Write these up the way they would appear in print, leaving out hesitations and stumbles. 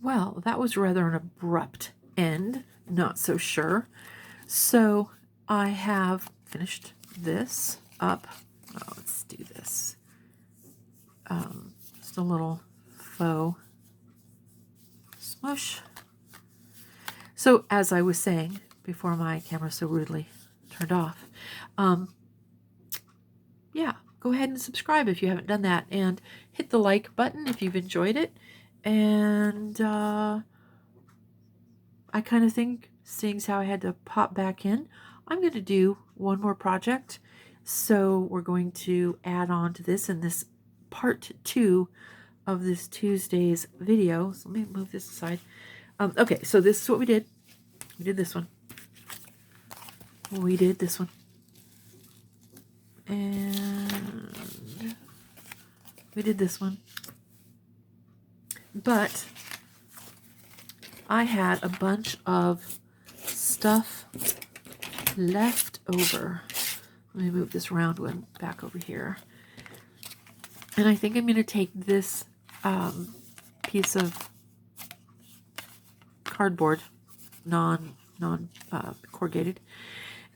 Well, that was rather an abrupt end. Not so sure. So I have finished this up. Oh, let's do this. Just a little faux smush. So as I was saying before my camera so rudely turned off, yeah, go ahead and subscribe if you haven't done that, and hit the like button if you've enjoyed it. And I kind of think, seeing as how I had to pop back in, I'm going to do one more project. So we're going to add on to this in this part 2 of this Tuesday's video. So let me move this aside. Okay, so this is what we did. We did this one. We did this one. And we did this one. But I had a bunch of stuff left over. Let me move this round one back over here. And I think I'm going to take this piece of cardboard, non-corrugated,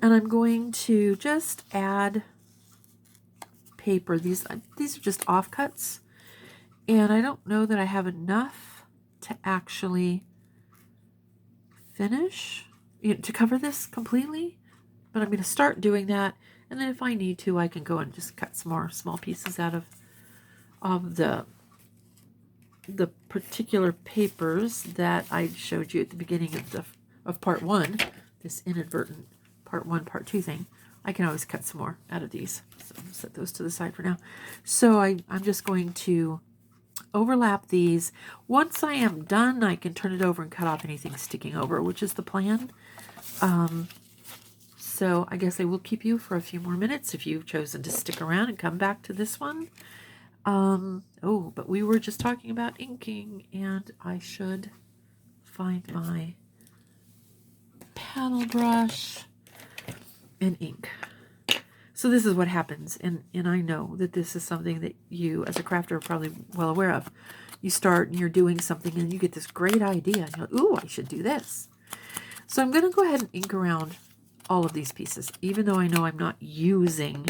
and I'm going to just add paper. These are just offcuts, and I don't know that I have enough to actually finish, to cover this completely, but I'm going to start doing that, and then if I need to, I can go and just cut some more small pieces out of the particular papers that I showed you at the beginning of part 1, this inadvertent part 1, part 2 thing. I can always cut some more out of these. So I'm going to set those to the side for now. So I'm just going to overlap these. Once I am done, I can turn it over and cut off anything sticking over, which is the plan. So I guess I will keep you for a few more minutes if you've chosen to stick around and come back to this one. Oh, but we were just talking about inking, and I should find my paddle brush and ink. So this is what happens, and I know that this is something that you, as a crafter, are probably well aware of. You start and you're doing something, and you get this great idea, and you're like, ooh, I should do this. So I'm going to go ahead and ink around all of these pieces, even though I know I'm not using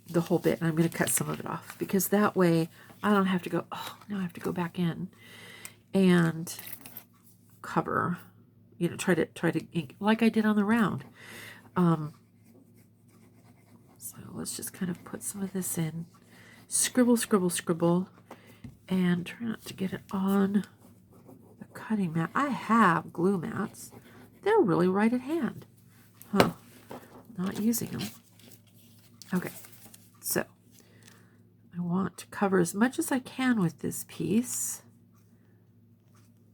the whole bit, and I'm going to cut some of it off, because that way I don't have to go, oh, now I have to go back in and cover, try to ink like I did on the round. So let's just kind of put some of this in, scribble, scribble, scribble, and try not to get it on the cutting mat. I have glue mats. They're really right at hand. Huh. Not using them. Okay. So I want to cover as much as I can with this piece.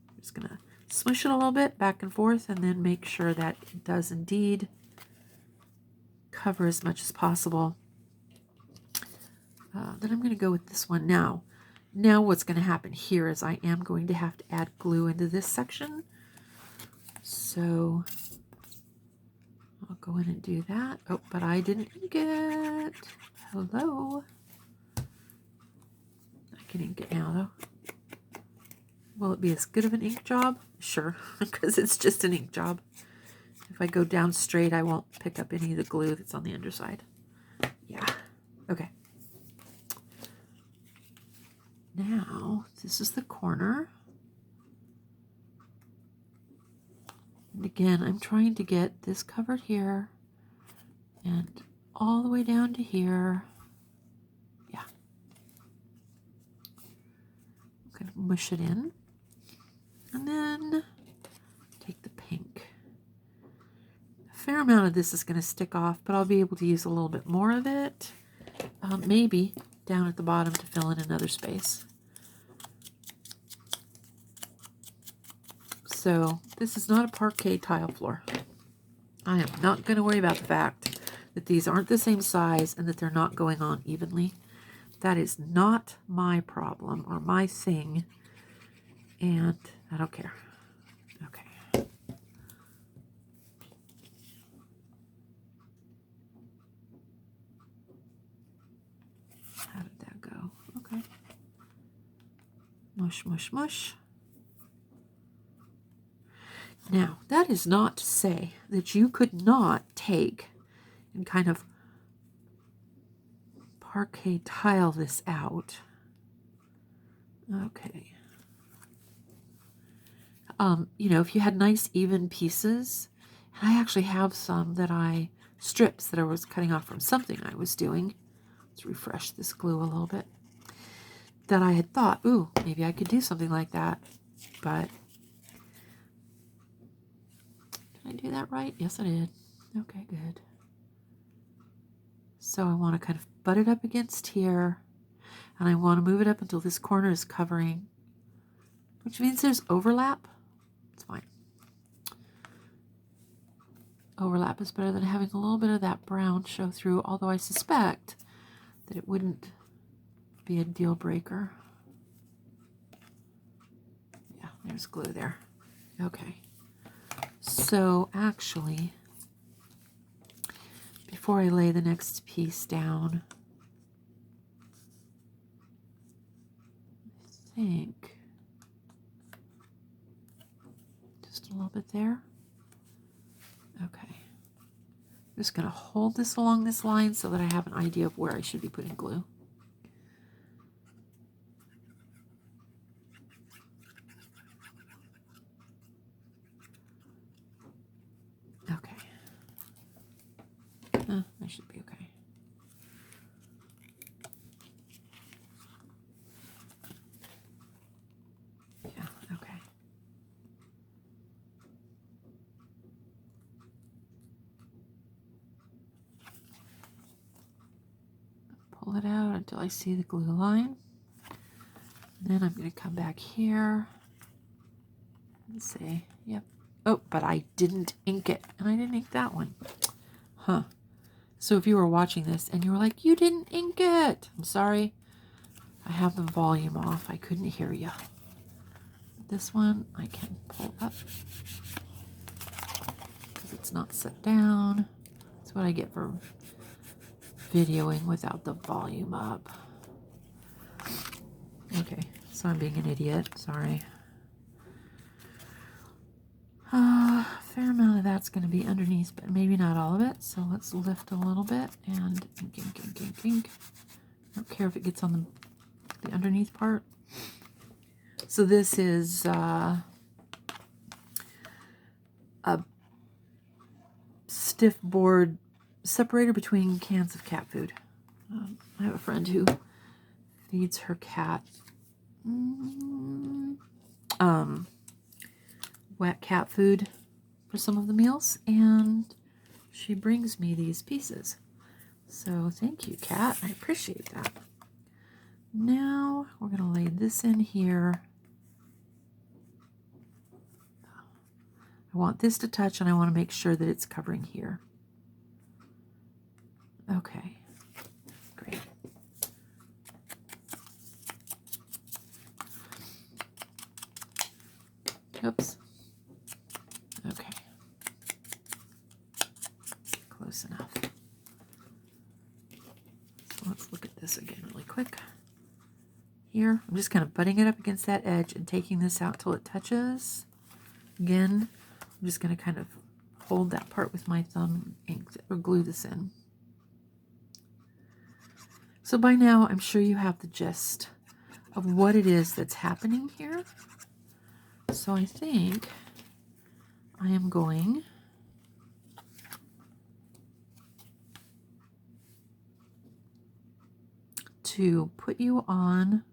I'm just going to smush it a little bit back and forth, and then make sure that it does indeed cover as much as possible. Then I'm going to go with this one now. Now what's going to happen here is I am going to have to add glue into this section. So I'll go in and do that. Oh, but I didn't ink it. Hello. I can ink it now, though. Will it be as good of an ink job? Sure, because it's just an ink job. If I go down straight, I won't pick up any of the glue that's on the underside. Yeah. Okay. Now, this is the corner. And again, I'm trying to get this covered here and all the way down to here. Yeah. I'm going to mush it in. And then take the pink. A fair amount of this is going to stick off, but I'll be able to use a little bit more of it. Maybe down at the bottom to fill in another space. So this is not a parquet tile floor. I am not going to worry about the fact that these aren't the same size and that they're not going on evenly. That is not my problem or my thing, and I don't care. Okay. How did that go? Okay. Mush, mush, mush. Now, that is not to say that you could not take and kind of parquet tile this out. Okay. You know, if you had nice even pieces, and I actually have some strips that I was cutting off from something I was doing. Let's refresh this glue a little bit. That I had thought, ooh, maybe I could do something like that. But, did I do that right? Yes, I did. Okay, good. So I want to kind of butt it up against here. And I want to move it up until this corner is covering, which means there's overlap. It's fine. Overlap is better than having a little bit of that brown show through, although I suspect that it wouldn't be a deal breaker. Yeah, there's glue there. Okay. So actually, before I lay the next piece down, I think just a little bit there. Okay. I'm just going to hold this along this line so that I have an idea of where I should be putting glue. Okay. I should be okay. Yeah, okay. Pull it out until I see the glue line. Then I'm going to come back here and say, yep. Oh, but I didn't ink it, and I didn't ink that one. Huh. So if you were watching this and you were like, you didn't ink it, I'm sorry. I have the volume off. I couldn't hear you. This one I can pull up because it's not set down. That's what I get for videoing without the volume up. Okay, so I'm being an idiot. Sorry. Fair amount of that's going to be underneath, but maybe not all of it. So let's lift a little bit and ink, ink, ink, ink, ink. I don't care if it gets on the underneath part. So this is a stiff board separator between cans of cat food. I have a friend who feeds her cat wet cat food for some of the meals, and she brings me these pieces. So thank you, Cat. I appreciate that. Now we're going to lay this in here. I want this to touch, and I want to make sure that it's covering here. Okay, great. Oops. Okay. Close enough. So let's look at this again really quick. Here, I'm just kind of butting it up against that edge and taking this out till it touches. Again, I'm just going to kind of hold that part with my thumb and ink or glue this in. So by now, I'm sure you have the gist of what it is that's happening here. So I think I am going to put you on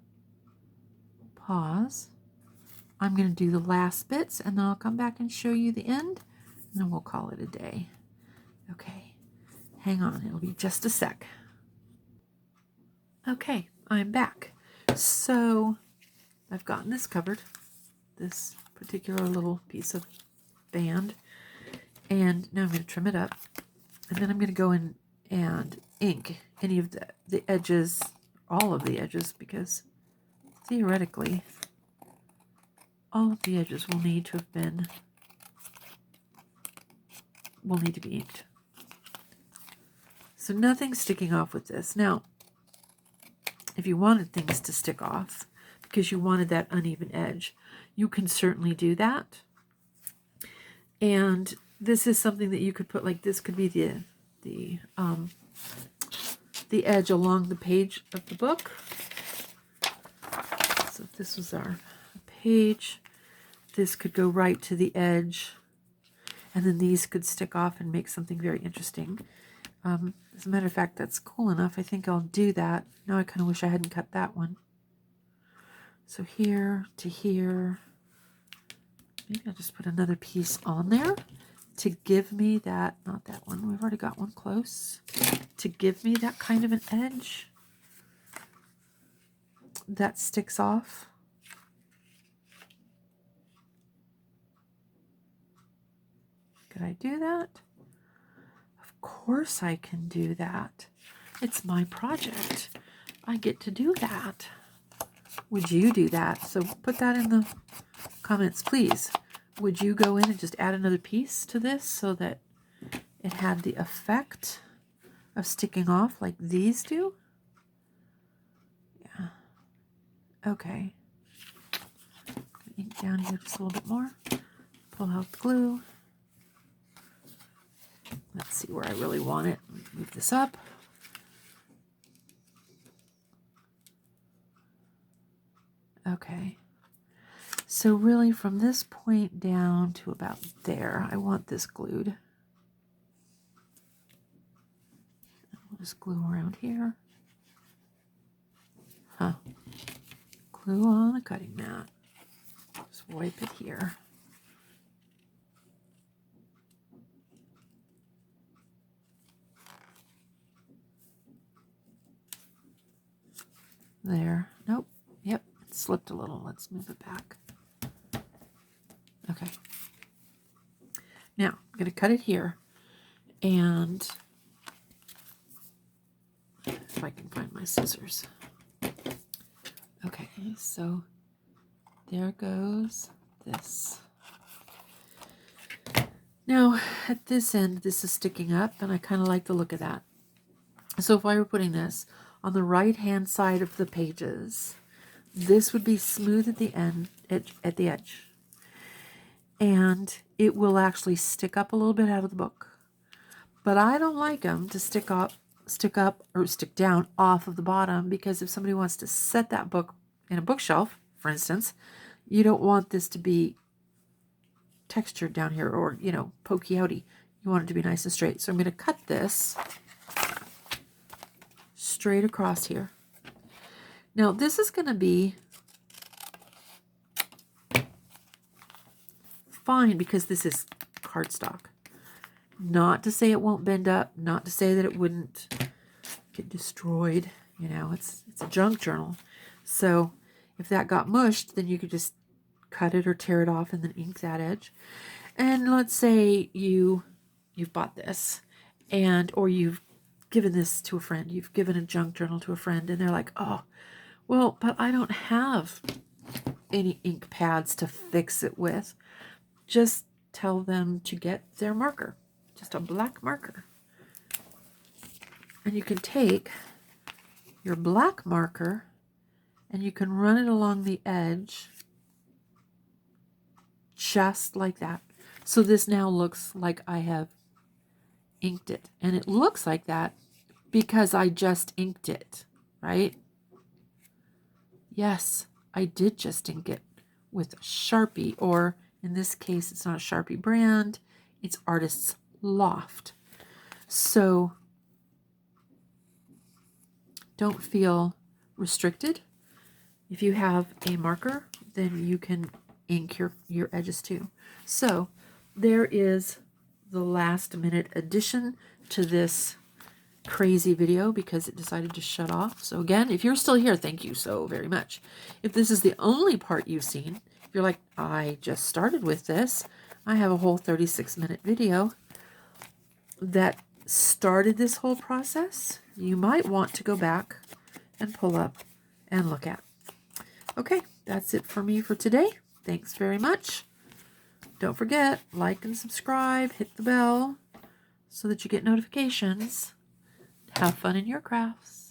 pause. I'm going to do the last bits, and then I'll come back and show you the end, and then we'll call it a day. Okay, hang on. It'll be just a sec. Okay, I'm back. So I've gotten this covered, this particular little piece of band, and now I'm going to trim it up, and then I'm going to go in and ink any of the edges, all of the edges, because theoretically all of the edges will need to be inked. So nothing's sticking off with this. Now, if you wanted things to stick off because you wanted that uneven edge, you can certainly do that. And this is something that you could put, like this could be the edge along the page of the book. So if this was our page, this could go right to the edge, and then these could stick off and make something very interesting. As a matter of fact, that's cool enough. I think I'll do that. Now I kind of wish I hadn't cut that one. So here to here, maybe I'll just put another piece on there to give me that, not that one, we've already got one close, to give me that kind of an edge that sticks off. Could I do that? Of course I can do that. It's my project. I get to do that. Would you do that? So put that in the comments, please. Would you go in and just add another piece to this so that it had the effect of sticking off like these do? Yeah. Okay. Ink down here just a little bit more. Pull out the glue. Let's see where I really want it. Move this up. Okay. So really from this point down to about there, I want this glued. I'll just glue around here. Huh. Glue on a cutting mat. Just wipe it here. There. Nope. Yep. It slipped a little. Let's move it back. Okay. Now, I'm going to cut it here. And if I can find my scissors. Okay, so there goes this. Now, at this end, this is sticking up, and I kind of like the look of that. So if I were putting this on the right-hand side of the pages, this would be smooth at the end, at the edge. And it will actually stick up a little bit out of the book. But I don't like them to stick up or stick down off of the bottom, because if somebody wants to set that book in a bookshelf, for instance, you don't want this to be textured down here or, you know, pokey outy. You want it to be nice and straight. So I'm going to cut this straight across here. Now this is going to be fine because this is cardstock. Not to say it won't bend up, not to say that it wouldn't get destroyed. You know, it's a junk journal. So if that got mushed, then you could just cut it or tear it off and then ink that edge. And let's say you've bought this, or you've given this to a friend. You've given a junk journal to a friend, and they're like, oh, well, but I don't have any ink pads to fix it with. Just tell them to get their marker, just a black marker. And you can take your black marker and you can run it along the edge just like that. So this now looks like I have inked it. And it looks like that because I just inked it, right? Yes, I did just ink it with a Sharpie, or in this case, it's not a Sharpie brand, it's Artist's Loft. So don't feel restricted. If you have a marker, then you can ink your edges too. So there is the last minute addition to this crazy video because it decided to shut off. So again, if you're still here, thank you so very much. If this is the only part you've seen, if you're like, I just started with this, I have a whole 36-minute video that started this whole process. You might want to go back and pull up and look at. Okay, that's it for me for today. Thanks very much. Don't forget, like and subscribe, hit the bell so that you get notifications. Have fun in your crafts.